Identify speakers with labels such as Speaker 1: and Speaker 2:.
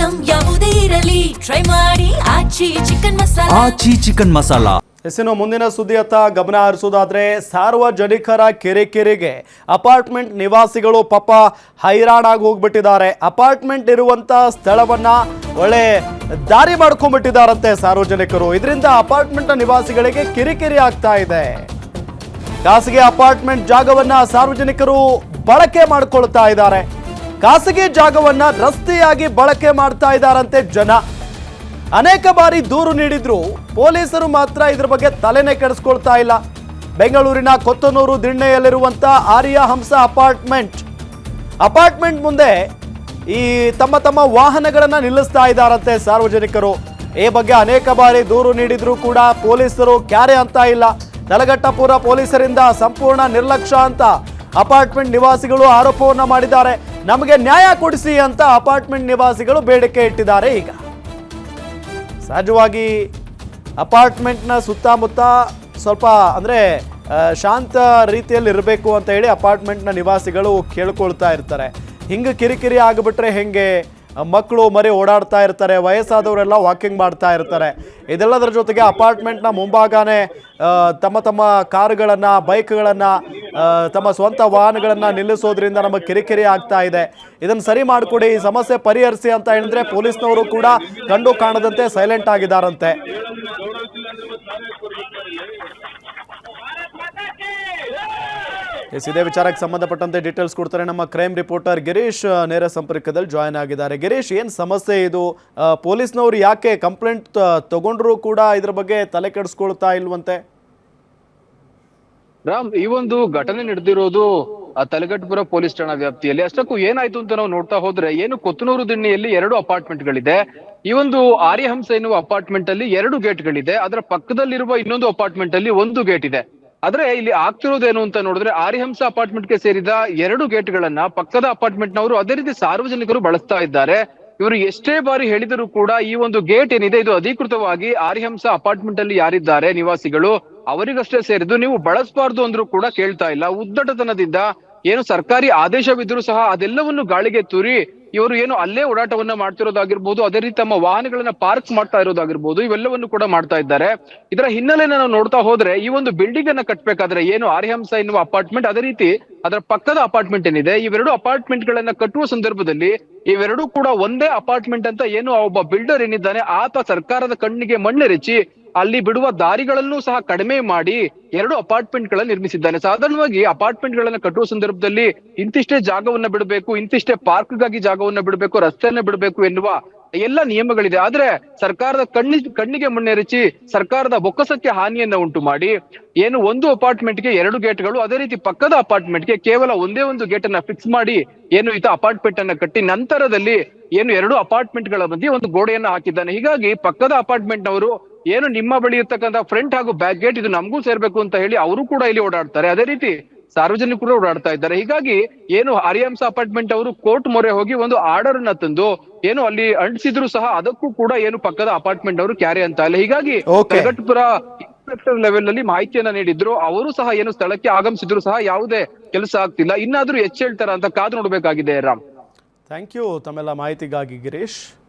Speaker 1: Item ಯಾವುದೇ ಇರಲಿ try ಮಾಡಿ ಆಚಿ ಚಿಕನ್ ಮಸಾಲಾ.
Speaker 2: ಇನ್ನು ಮುಂದಿನ ಸುದ್ದಿಯತ್ತ ಗಮನ ಹರಿಸೋದಾದ್ರೆ ಸಾರ್ವಜನಿಕರ ಕಿರಿಕಿರಿಗೆ ಅಪಾರ್ಟ್ಮೆಂಟ್ ನಿವಾಸಿಗಳು ಪಾಪ ಹೈರಾಣಾಗಿ ಹೋಗ್ಬಿಟ್ಟಿದ್ದಾರೆ. ಅಪಾರ್ಟ್ಮೆಂಟ್ ಇರುವಂತ ಸ್ಥಳವನ್ನ ಒಳ್ಳೆ ದಾರಿ ಮಾಡ್ಕೊಂಡ್ಬಿಟ್ಟಿದ್ದಾರಂತೆ ಸಾರ್ವಜನಿಕರು. ಇದರಿಂದ ಅಪಾರ್ಟ್ಮೆಂಟ್ ನಿವಾಸಿಗಳಿಗೆ ಕಿರಿಕಿರಿ ಆಗ್ತಾ ಇದೆ. ಖಾಸಗಿ ಅಪಾರ್ಟ್ಮೆಂಟ್ ಜಾಗವನ್ನ ಸಾರ್ವಜನಿಕರು ಬಳಕೆ ಮಾಡ್ಕೊಳ್ತಾ ಇದ್ದಾರೆ. ಖಾಸಗಿ ಜಾಗವನ್ನ ರಸ್ತೆಯಾಗಿ ಬಳಕೆ ಮಾಡ್ತಾ ಇದ್ದಾರಂತೆ ಜನ. ಅನೇಕ ಬಾರಿ ದೂರು ನೀಡಿದ್ರು ಪೊಲೀಸರು ಮಾತ್ರ ಇದ್ರ ಬಗ್ಗೆ ತಲೆನೇ ಕೆಡಿಸ್ಕೊಳ್ತಾ ಇಲ್ಲ. ಬೆಂಗಳೂರಿನ ಕೊತ್ತನೂರು ದಿಣ್ಣೆಯಲ್ಲಿರುವಂತ ಆರ್ಯ ಹಂಸ ಅಪಾರ್ಟ್ಮೆಂಟ್ ಮುಂದೆ ಈ ತಮ್ಮ ವಾಹನಗಳನ್ನ ನಿಲ್ಲಿಸ್ತಾ ಇದ್ದಾರಂತೆ ಸಾರ್ವಜನಿಕರು. ಈ ಬಗ್ಗೆ ಅನೇಕ ಬಾರಿ ದೂರು ನೀಡಿದ್ರು ಕೂಡ ಪೊಲೀಸರು ಕ್ಯಾರೆ ಅಂತ ಇಲ್ಲ. ನಲಗಟ್ಟಪುರ ಪೊಲೀಸರಿಂದ ಸಂಪೂರ್ಣ ನಿರ್ಲಕ್ಷ್ಯ ಅಂತ ಅಪಾರ್ಟ್ಮೆಂಟ್ ನಿವಾಸಿಗಳು ಆರೋಪವನ್ನ ಮಾಡಿದ್ದಾರೆ. ನಮಗೆ ನ್ಯಾಯ ಕೊಡಿಸಿ ಅಂತ ಅಪಾರ್ಟ್ಮೆಂಟ್ ನಿವಾಸಿಗಳು ಬೇಡಿಕೆ ಇಟ್ಟಿದ್ದಾರೆ. ಈಗ ಸಹಜವಾಗಿ ಅಪಾರ್ಟ್ಮೆಂಟ್ನ ಸುತ್ತಮುತ್ತ ಸ್ವಲ್ಪ ಅಂದರೆ ಶಾಂತ ರೀತಿಯಲ್ಲಿ ಇರಬೇಕು ಅಂತ ಹೇಳಿ ಅಪಾರ್ಟ್ಮೆಂಟ್ನ ನಿವಾಸಿಗಳು ಕೇಳ್ಕೊಳ್ತಾ ಇರ್ತಾರೆ. ಹಿಂಗೆ ಕಿರಿಕಿರಿ ಆಗಿಬಿಟ್ರೆ ಹೆಂಗೆ? ಮಕ್ಕಳು ಮರಿ ಓಡಾಡ್ತಾ ಇರ್ತಾರೆ, ವಯಸ್ಸಾದವರೆಲ್ಲ ವಾಕಿಂಗ್ ಮಾಡ್ತಾ ಇರ್ತಾರೆ. ಇದೆಲ್ಲದರ ಜೊತೆಗೆ ಅಪಾರ್ಟ್ಮೆಂಟ್ನ ಮುಂಭಾಗನೇ ತಮ್ಮ ಕಾರುಗಳನ್ನು, ಬೈಕ್ಗಳನ್ನು, ತಮ್ಮ ಸ್ವಂತ ವಾಹನಗಳನ್ನು ನಿಲ್ಲಿಸೋದ್ರಿಂದ ನಮಗೆ ಕಿರಿಕಿರಿ ಆಗ್ತಾ ಇದೆ. ಇದನ್ನು ಸರಿ ಮಾಡಿಕೊಡಿ, ಈ ಸಮಸ್ಯೆ ಪರಿಹರಿಸಿ ಅಂತ ಹೇಳಿದ್ರೆ ಪೊಲೀಸ್ನವರು ಕೂಡ ಕಂಡು ಕಾಣದಂತೆ ಸೈಲೆಂಟ್ ಆಗಿದ್ದಾರಂತೆ. ಇದೇ ವಿಚಾರಕ್ಕೆ ಸಂಬಂಧಪಟ್ಟಂತೆ ಡೀಟೇಲ್ಸ್ ಕೊಡ್ತಾರೆ ನಮ್ಮ ಕ್ರೈಮ್ ರಿಪೋರ್ಟರ್ ಗಿರೀಶ್ ನೇರ ಸಂಪರ್ಕದಲ್ಲಿ ಜಾಯ್ನ್ ಆಗಿದ್ದಾರೆ. ಗಿರೀಶ್, ಏನು ಸಮಸ್ಯೆ ಇದು? ಪೊಲೀಸ್ನವರು ಯಾಕೆ ಕಂಪ್ಲೇಂಟ್ ತಗೊಂಡ್ರು ಕೂಡ ಇದ್ರ ಬಗ್ಗೆ ತಲೆ ಕೆಡಿಸ್ಕೊಳ್ತಾ ಇಲ್ವಂತೆ?
Speaker 3: ರಾಮ್, ಈ ಒಂದು ಘಟನೆ ನಡೆದಿರೋದು ತಲಗಟ್ಟಪುರ ಪೊಲೀಸ್ ಠಾಣಾ ವ್ಯಾಪ್ತಿಯಲ್ಲಿ. ಅಷ್ಟಕ್ಕೂ ಏನಾಯ್ತು ಅಂತ ನಾವು ನೋಡ್ತಾ ಹೋದ್ರೆ, ಏನು ಕೊತ್ತನೂರು ದಿಣ್ಣೆಯಲ್ಲಿ 2 ಅಪಾರ್ಟ್ಮೆಂಟ್ಗಳಿದೆ. ಈ ಒಂದು ಆರ್ಯಹಂಸ ಎನ್ನುವ ಅಪಾರ್ಟ್ಮೆಂಟ್ ಅಲ್ಲಿ 2 ಗೇಟ್ಗಳಿದೆ. ಅದರ ಪಕ್ಕದಲ್ಲಿರುವ ಇನ್ನೊಂದು ಅಪಾರ್ಟ್ಮೆಂಟ್ ಅಲ್ಲಿ 1 ಗೇಟ್ ಇದೆ. ಆದ್ರೆ ಇಲ್ಲಿ ಆಗ್ತಿರೋದೇನು ಅಂತ ನೋಡಿದ್ರೆ, ಆರ್ಯಹಂಸ ಅಪಾರ್ಟ್ಮೆಂಟ್ಗೆ ಸೇರಿದ 2 ಗೇಟ್ಗಳನ್ನ ಪಕ್ಕದ ಅಪಾರ್ಟ್ಮೆಂಟ್ ನವರು ಅದೇ ರೀತಿ ಸಾರ್ವಜನಿಕರು ಬಳಸ್ತಾ ಇದ್ದಾರೆ. ಇವರು ಎಷ್ಟೇ ಬಾರಿ ಹೇಳಿದರೂ ಕೂಡ ಈ ಒಂದು ಗೇಟ್ ಏನಿದೆ ಇದು ಅಧಿಕೃತವಾಗಿ ಆರ್ಯಹಂಸ ಅಪಾರ್ಟ್ಮೆಂಟ್ ಅಲ್ಲಿ ಯಾರಿದ್ದಾರೆ ನಿವಾಸಿಗಳು ಅವರಿಗಷ್ಟೇ ಸೇರಿದ್ದು, ನೀವು ಬಳಸಬಾರ್ದು ಅಂದ್ರೂ ಕೂಡ ಕೇಳ್ತಾ ಇಲ್ಲ. ಉದ್ದಟತನದಿಂದ ಏನು ಸರ್ಕಾರಿ ಆದೇಶವಿದ್ರೂ ಸಹ ಅದೆಲ್ಲವನ್ನು ಗಾಳಿಗೆ ತೂರಿ ಇವರು ಏನು ಅಲ್ಲೇ ಓಡಾಟವನ್ನ ಮಾಡ್ತಿರೋದಾಗಿರ್ಬೋದು, ಅದೇ ರೀತಿ ತಮ್ಮ ವಾಹನಗಳನ್ನ ಪಾರ್ಕ್ ಮಾಡ್ತಾ ಇರೋದಾಗಿರ್ಬೋದು, ಇವೆಲ್ಲವನ್ನು ಕೂಡ ಮಾಡ್ತಾ ಇದ್ದಾರೆ. ಇದರ ಹಿನ್ನೆಲೆಯನ್ನು ನಾವು ನೋಡ್ತಾ ಹೋದ್ರೆ, ಈ ಒಂದು ಬಿಲ್ಡಿಂಗ್ ಅನ್ನ ಕಟ್ಟಬೇಕಾದ್ರೆ ಏನು ಆರ್ಯಹಂಸ ಎನ್ನುವ ಅಪಾರ್ಟ್ಮೆಂಟ್, ಅದೇ ರೀತಿ ಅದರ ಪಕ್ಕದ ಅಪಾರ್ಟ್ಮೆಂಟ್ ಏನಿದೆ, ಇವೆರಡು ಅಪಾರ್ಟ್ಮೆಂಟ್ ಗಳನ್ನ ಕಟ್ಟುವ ಸಂದರ್ಭದಲ್ಲಿ ಇವೆರಡೂ ಕೂಡ ಒಂದೇ ಅಪಾರ್ಟ್ಮೆಂಟ್ ಅಂತ ಏನು ಒಬ್ಬ ಬಿಲ್ಡರ್ ಏನಿದ್ದಾನೆ ಆತ ಸರ್ಕಾರದ ಕಣ್ಣಿಗೆ ಮಣ್ಣೆರಚಿ ಅಲ್ಲಿ ಬಿಡುವ ದಾರಿಗಳನ್ನೂ ಸಹ ಕಡಿಮೆ ಮಾಡಿ 2 ಅಪಾರ್ಟ್ಮೆಂಟ್ ಗಳನ್ನ ನಿರ್ಮಿಸಿದ್ದಾನೆ. ಸಾಧಾರಣವಾಗಿ ಅಪಾರ್ಟ್ಮೆಂಟ್ ಗಳನ್ನ ಕಟ್ಟುವ ಸಂದರ್ಭದಲ್ಲಿ ಇಂತಿಷ್ಟೇ ಜಾಗವನ್ನ ಬಿಡಬೇಕು, ಇಂತಿಷ್ಟೇ ಪಾರ್ಕ್ಗಾಗಿ ಜಾಗವನ್ನ ಬಿಡಬೇಕು, ರಸ್ತೆಯನ್ನ ಬಿಡಬೇಕು ಎನ್ನುವ ಎಲ್ಲ ನಿಯಮಗಳಿದೆ. ಆದ್ರೆ ಸರ್ಕಾರದ ಕಣ್ಣಿಗೆ ಮಣ್ಣೆರಚಿ ಸರ್ಕಾರದ ಬೊಕ್ಕಸಕ್ಕೆ ಹಾನಿಯನ್ನ ಉಂಟು ಮಾಡಿ ಏನು ಒಂದು ಅಪಾರ್ಟ್ಮೆಂಟ್ಗೆ 2 ಗೇಟ್ಗಳು, ಅದೇ ರೀತಿ ಪಕ್ಕದ ಅಪಾರ್ಟ್ಮೆಂಟ್ಗೆ ಕೇವಲ ಒಂದೇ ಒಂದು ಗೇಟ್ ಅನ್ನ ಫಿಕ್ಸ್ ಮಾಡಿ ಏನು ಈತ ಅಪಾರ್ಟ್ಮೆಂಟ್ ಅನ್ನ ಕಟ್ಟಿ ನಂತರದಲ್ಲಿ ಏನು 2 ಅಪಾರ್ಟ್ಮೆಂಟ್ ಗಳ ಮಧ್ಯೆ ಒಂದು ಗೋಡೆಯನ್ನ ಹಾಕಿದ್ದಾನೆ. ಹೀಗಾಗಿ ಪಕ್ಕದ ಅಪಾರ್ಟ್ಮೆಂಟ್ ನವರು ಏನು ನಿಮ್ಮ ಬಳಿ ಇರ್ತಕ್ಕಂಥ ಫ್ರಂಟ್ ಹಾಗೂ ಬ್ಯಾಕ್ ಗೇಟ್ ಇದು ನಮಗೂ ಸೇರ್ಬೇಕು ಅಂತ ಹೇಳಿ ಅವರು ಕೂಡ ಇಲ್ಲಿ ಓಡಾಡ್ತಾರೆ. ಅದೇ ರೀತಿ ಸಾರ್ವಜನಿಕರು ಓಡಾಡ್ತಾ ಇದ್ದಾರೆ. ಹೀಗಾಗಿ ಏನು ಆರ್ಯಹಂಸ ಅಪಾರ್ಟ್ಮೆಂಟ್ ಅವರು ಕೋರ್ಟ್ ಮೊರೆ ಹೋಗಿ ಒಂದು ಆರ್ಡರ್ ಅನ್ನ ತಂದು ಏನು ಅಲ್ಲಿ ಅಂಟಿಸಿದ್ರು ಸಹ ಅದಕ್ಕೂ ಕೂಡ ಏನು ಪಕ್ಕದ ಅಪಾರ್ಟ್ಮೆಂಟ್ ಅವರು ಕ್ಯಾರಿ ಅಂತ ಇಲ್ಲ. ಹೀಗಾಗಿ ತಲಗಟ್ಟಪುರ ಇನ್ಸ್ಪೆಕ್ಟರ್ ಲೆವೆಲ್ ಅಲ್ಲಿ ಮಾಹಿತಿಯನ್ನ ನೀಡಿದ್ರು, ಅವರು ಸಹ ಏನು ಸ್ಥಳಕ್ಕೆ ಆಗಮಿಸಿದ್ರು ಸಹ ಯಾವುದೇ ಕೆಲಸ ಆಗ್ತಿಲ್ಲ. ಇನ್ನಾದ್ರೂ ಹೆಚ್ಚು ಹೇಳ್ತಾರ ಅಂತ ಕಾದು ನೋಡ್ಬೇಕಾಗಿದೆ. ರಾಮ್,
Speaker 2: ಥ್ಯಾಂಕ್ ಯು ತಮ್ಮೆಲ್ಲ ಮಾಹಿತಿಗಾಗಿ ಗಿರೀಶ್.